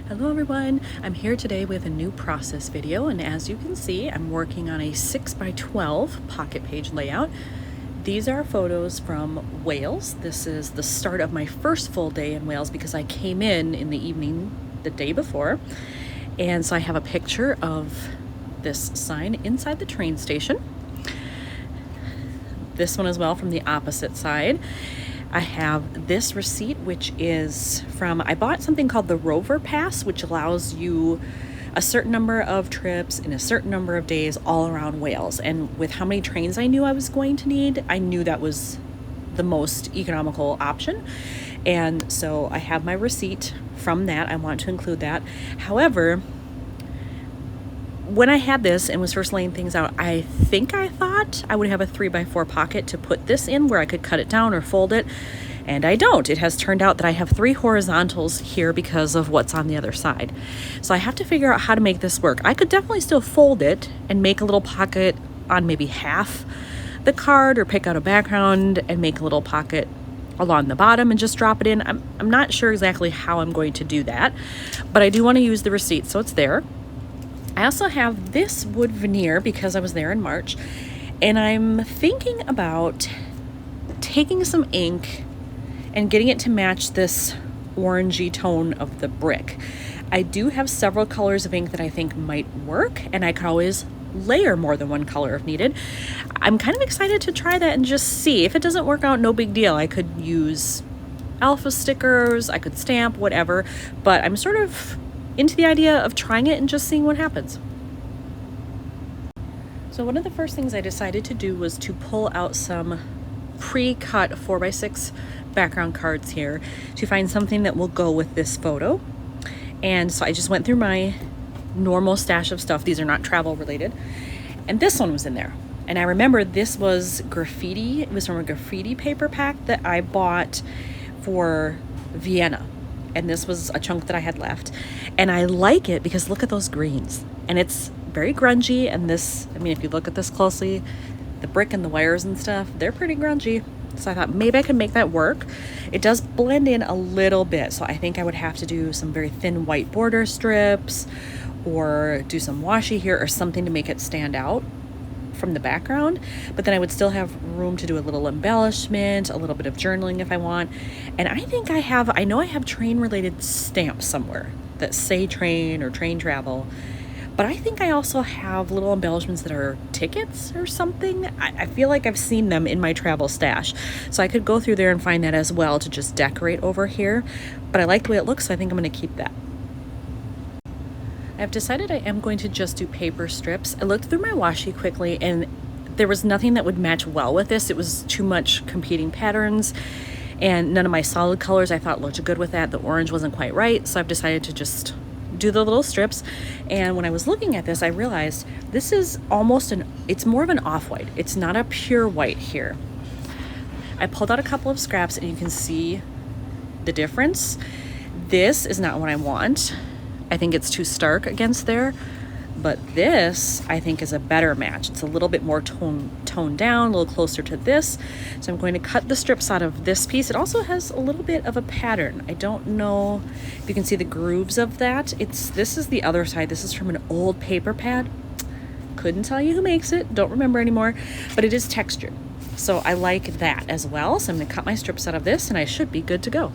Hello everyone, I'm here today with a new process video, and as you can see I'm working on a 6x12 pocket page layout. These are photos from Wales. This is the start of my first full day in Wales because I came in the evening the day before, and so I have a picture of this sign inside the train station. This one as well from the opposite side. I have this receipt, which is from, I bought something called the Rover Pass, which allows you a certain number of trips in a certain number of days all around Wales. And with how many trains I knew I was going to need, I knew that was the most economical option. And so I have my receipt from that. I want to include that. However, when I had this and was first laying things out, I thought I would have a 3x4 pocket to put this in where I could cut it down or fold it, and I don't. It has turned out that I have 3 horizontals here because of what's on the other side. So I have to figure out how to make this work. I could definitely still fold it and make a little pocket on maybe half the card, or pick out a background and make a little pocket along the bottom and just drop it in. I'm not sure exactly how I'm going to do that, but I do want to use the receipt, so it's there. I also have this wood veneer because I was there in March, and I'm thinking about taking some ink and getting it to match this orangey tone of the brick. I do have several colors of ink that I think might work, and I could always layer more than one color if needed. I'm kind of excited to try that and just see. If it doesn't work out, no big deal. I could use alpha stickers, I could stamp, whatever, but I'm sort of into the idea of trying it and just seeing what happens. So one of the first things I decided to do was to pull out some pre-cut 4x6 background cards here to find something that will go with this photo. And so I just went through my normal stash of stuff. These are not travel related. And this one was in there. And I remember this was graffiti. It was from a graffiti paper pack that I bought for Vienna. And this was a chunk that I had left. And I like it because look at those greens. And it's very grungy. And this, I mean, if you look at this closely, the brick and the wires and stuff, they're pretty grungy. So I thought maybe I could make that work. It does blend in a little bit. So I think I would have to do some very thin white border strips or do some washi here or something to make it stand out from the background, but then I would still have room to do a little embellishment, a little bit of journaling if I want. And I think I know I have train related stamps somewhere that say train or train travel, but I think I also have little embellishments that are tickets or something. I feel like I've seen them in my travel stash, so I could go through there and find that as well to just decorate over here. But I like the way it looks, so I think I'm going to keep that. I've decided I am going to just do paper strips. I looked through my washi quickly and there was nothing that would match well with this. It was too much competing patterns, and none of my solid colors I thought looked good with that. The orange wasn't quite right, so I've decided to just do the little strips. And when I was looking at this, I realized this is it's more of an off-white. It's not a pure white here. I pulled out a couple of scraps and you can see the difference. This is not what I want. I think it's too stark against there, but this I think is a better match. It's a little bit more toned down, a little closer to this. So I'm going to cut the strips out of this piece. It also has a little bit of a pattern. I don't know if you can see the grooves of that. This is the other side. This is from an old paper pad. Couldn't tell you who makes it, don't remember anymore, but it is textured. So I like that as well. So I'm gonna cut my strips out of this and I should be good to go.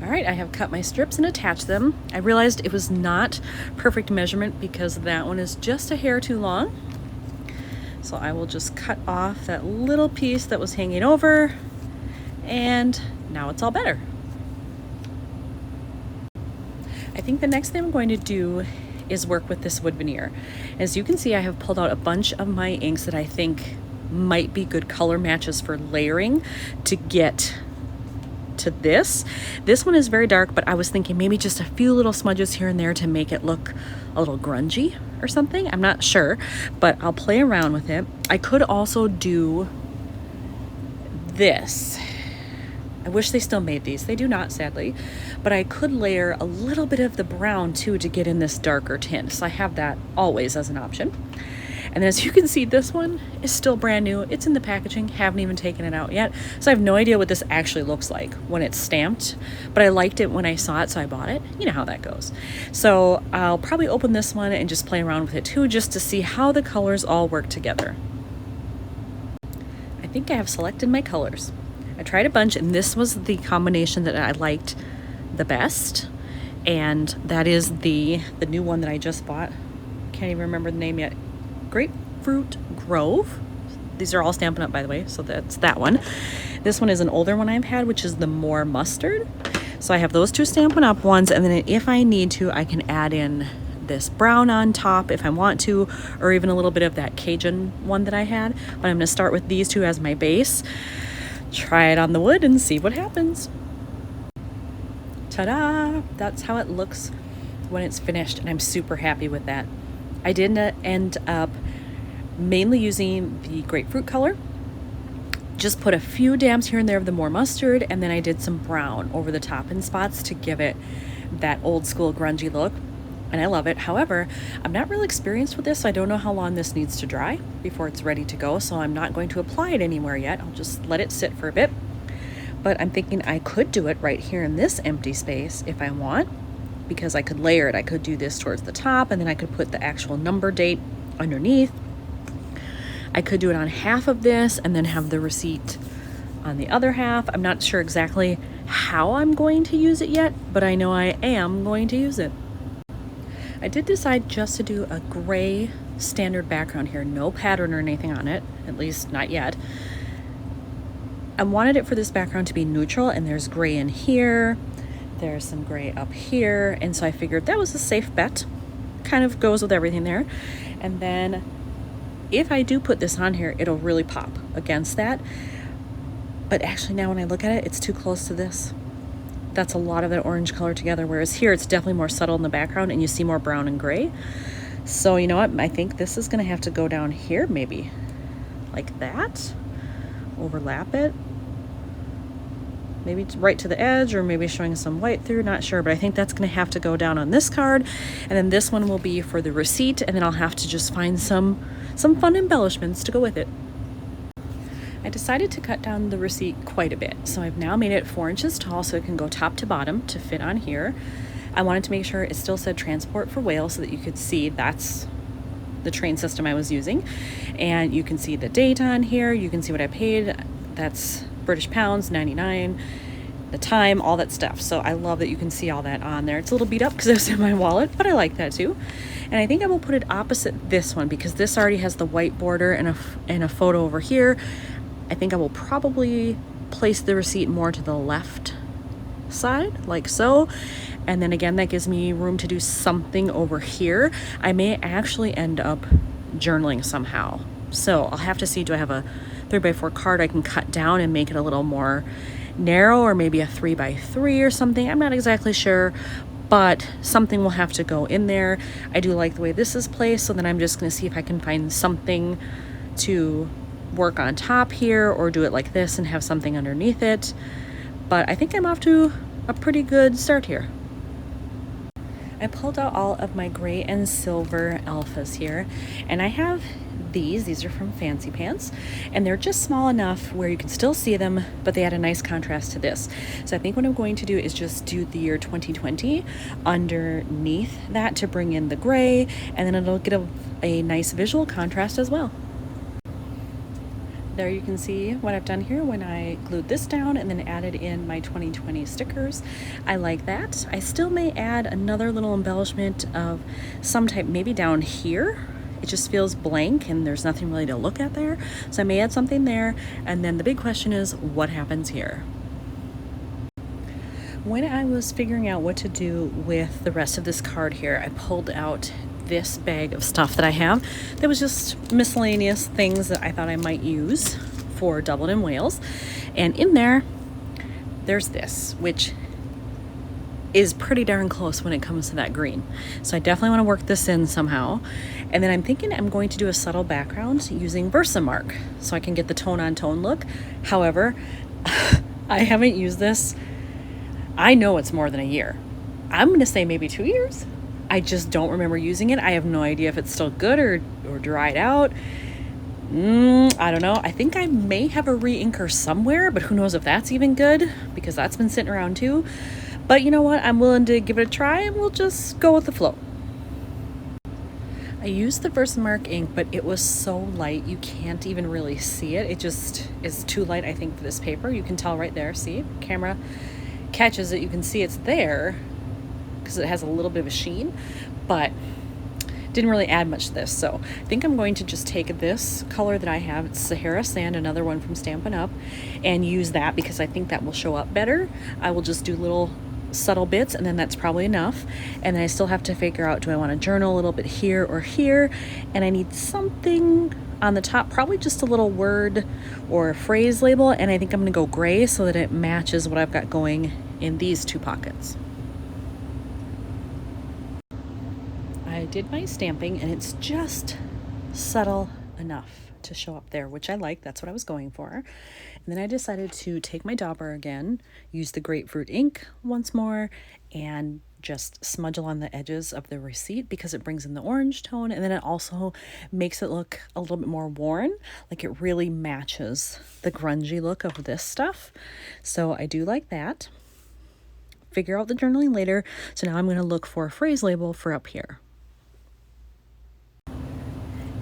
All right, I have cut my strips and attached them. I realized it was not perfect measurement because that one is just a hair too long. So I will just cut off that little piece that was hanging over, and now it's all better. I think the next thing I'm going to do is work with this wood veneer. As you can see, I have pulled out a bunch of my inks that I think might be good color matches for layering to get to this. This one is very dark, but I was thinking maybe just a few little smudges here and there to make it look a little grungy or something. I'm not sure, but I'll play around with it. I could also do this. I wish they still made these. They do not, sadly, but I could layer a little bit of the brown too to get in this darker tint. So I have that always as an option. And then as you can see, this one is still brand new. It's in the packaging, haven't even taken it out yet. So I have no idea what this actually looks like when it's stamped, but I liked it when I saw it, so I bought it. You know how that goes. So I'll probably open this one and just play around with it too, just to see how the colors all work together. I think I have selected my colors. I tried a bunch, and this was the combination that I liked the best. And that is the new one that I just bought. Can't even remember the name yet. Grapefruit Grove. These are all Stampin' Up, by the way, so that's that one. This one is an older one I've had, which is the More Mustard. So I have those two Stampin' Up ones, and then if I need to, I can add in this brown on top if I want to, or even a little bit of that Cajun one that I had. But I'm going to start with these two as my base. Try it on the wood and see what happens. Ta-da! That's how it looks when it's finished, and I'm super happy with that. I did end up mainly using the grapefruit color. Just put a few dabs here and there of the More Mustard, and then I did some brown over the top in spots to give it that old school grungy look, and I love it. However, I'm not really experienced with this, so I don't know how long this needs to dry before it's ready to go, so I'm not going to apply it anywhere yet. I'll just let it sit for a bit. But I'm thinking I could do it right here in this empty space if I want, because I could layer it. I could do this towards the top, and then I could put the actual number date underneath. I could do it on half of this and then have the receipt on the other half. I'm not sure exactly how I'm going to use it yet, but I know I am going to use it. I did decide just to do a gray standard background here, no pattern or anything on it, at least not yet. I wanted it for this background to be neutral, and there's gray in here, there's some gray up here, and so I figured that was a safe bet. Kind of goes with everything there. And then if I do put this on here, it'll really pop against that. But actually now when I look at it, it's too close to this. That's a lot of that orange color together, whereas here it's definitely more subtle in the background and you see more brown and gray. So you know what, I think this is gonna have to go down here maybe, like that. Overlap it, maybe right to the edge, or maybe showing some white through, not sure, but I think that's going to have to go down on this card, and then this one will be for the receipt, and then I'll have to just find some fun embellishments to go with it. I decided to cut down the receipt quite a bit, so I've now made it 4 inches tall so it can go top to bottom to fit on here. I wanted to make sure it still said transport for Wales so that you could see that's the train system I was using, and you can see the date on here, you can see what I paid, that's British pounds, 99, the time, all that stuff. So I love that you can see all that on there. It's a little beat up because it was in my wallet, but I like that too. And I think I will put it opposite this one because this already has the white border and a photo over here. I think I will probably place the receipt more to the left side, like so. And then again, that gives me room to do something over here. I may actually end up journaling somehow. So I'll have to see, do I have a 3x4 card I can cut down and make it a little more narrow, or maybe a 3x3 or something? I'm not exactly sure, but something will have to go in there. I do like the way this is placed, so then I'm just gonna see if I can find something to work on top here, or do it like this and have something underneath it. But I think I'm off to a pretty good start here. I pulled out all of my gray and silver alphas here, and I have these are from Fancy Pants, and they're just small enough where you can still see them, but they add a nice contrast to this. So I think what I'm going to do is just do the year 2020 underneath that to bring in the gray, and then it'll get a nice visual contrast as well. There you can see what I've done here when I glued this down and then added in my 2020 stickers. I like that. I still may add another little embellishment of some type, maybe down here. It just feels blank and there's nothing really to look at there. So I may add something there. And then the big question is, what happens here? When I was figuring out what to do with the rest of this card here, I pulled out this bag of stuff that I have that was just miscellaneous things that I thought I might use for Dublin and Wales. And in there's this, which is pretty darn close when it comes to that green. So I definitely want to work this in somehow. And then I'm thinking I'm going to do a subtle background using Versamark so I can get the tone on tone look. However, I haven't used this. I know it's more than a year. I'm going to say maybe 2 years. I just don't remember using it. I have no idea if it's still good or dried out. I don't know. I think I may have a re-inker somewhere, but who knows if that's even good, because that's been sitting around too. But you know what? I'm willing to give it a try, and we'll just go with the flow. I used the Versamark ink, but it was so light you can't even really see it. It just is too light, I think, for this paper. You can tell right there. See, camera catches it. You can see it's there because it has a little bit of a sheen, but didn't really add much to this. So I think I'm going to just take this color that I have, it's Sahara Sand, another one from Stampin' Up, and use that because I think that will show up better. I will just do little subtle bits, and then that's probably enough. And then I still have to figure out, do I want to journal a little bit here or here? And I need something on the top, probably just a little word or phrase label, and I think I'm going to go gray so that it matches what I've got going in these two pockets. I did my stamping, and it's just subtle enough to show up there, which I like. That's what I was going for. And then I decided to take my dauber again, use the grapefruit ink once more, and just smudge along the edges of the receipt because it brings in the orange tone, and then it also makes it look a little bit more worn, like it really matches the grungy look of this stuff. So I do like that. Figure out the journaling later. So now I'm going to look for a phrase label for up here.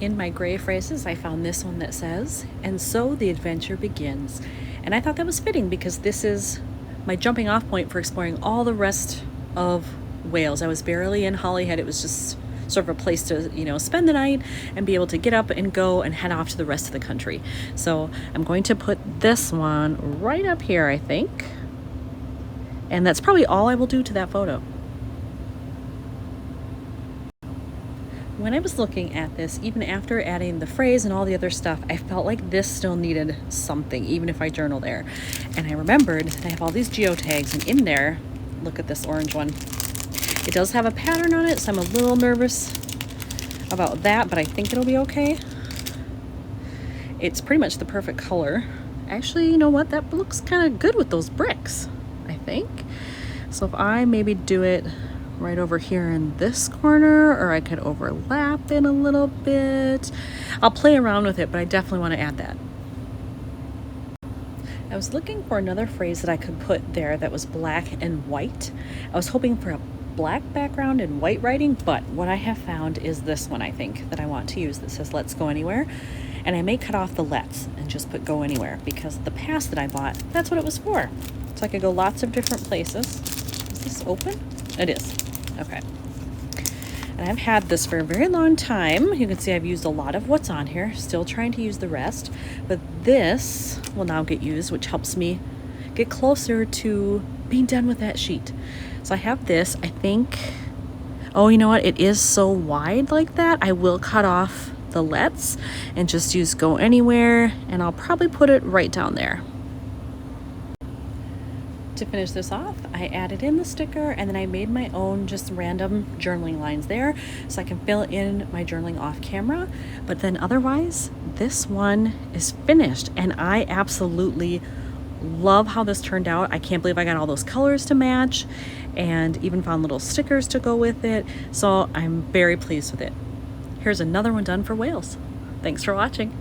In my gray phrases, I found this one that says, "And so the adventure begins." And I thought that was fitting because this is my jumping off point for exploring all the rest of Wales. I was barely in Holyhead. It was just sort of a place to, you know, spend the night and be able to get up and go and head off to the rest of the country. So I'm going to put this one right up here, I think. And that's probably all I will do to that photo. When I was looking at this, even after adding the phrase and all the other stuff, I felt like this still needed something, even if I journal there. And I remembered that I have all these geotags, and in there, look at this orange one. It does have a pattern on it, so I'm a little nervous about that, but I think it'll be okay. It's pretty much the perfect color. Actually, you know what? That looks kind of good with those bricks, I think. So if I maybe do it right over here in this corner, or I could overlap it a little bit. I'll play around with it, but I definitely want to add that. I was looking for another phrase that I could put there that was black and white. I was hoping for a black background and white writing, but what I have found is this one, I think, that I want to use, that says "Let's Go Anywhere." And I may cut off the "let's" and just put "go anywhere," because the pass that I bought, that's what it was for. So I could go lots of different places. Is this open? It is. Okay. And I've had this for a very long time. You can see I've used a lot of what's on here, still trying to use the rest, but this will now get used, which helps me get closer to being done with that sheet. So I have this, I think, oh, you know what? It is so wide like that. I will cut off the "let's" and just use "go anywhere," and I'll probably put it right down there. To finish this off, I added in the sticker, and then I made my own just random journaling lines there so I can fill in my journaling off camera. But then otherwise, this one is finished, and I absolutely love how this turned out. I can't believe I got all those colors to match and even found little stickers to go with it. So I'm very pleased with it. Here's another one done for Wales. Thanks for watching.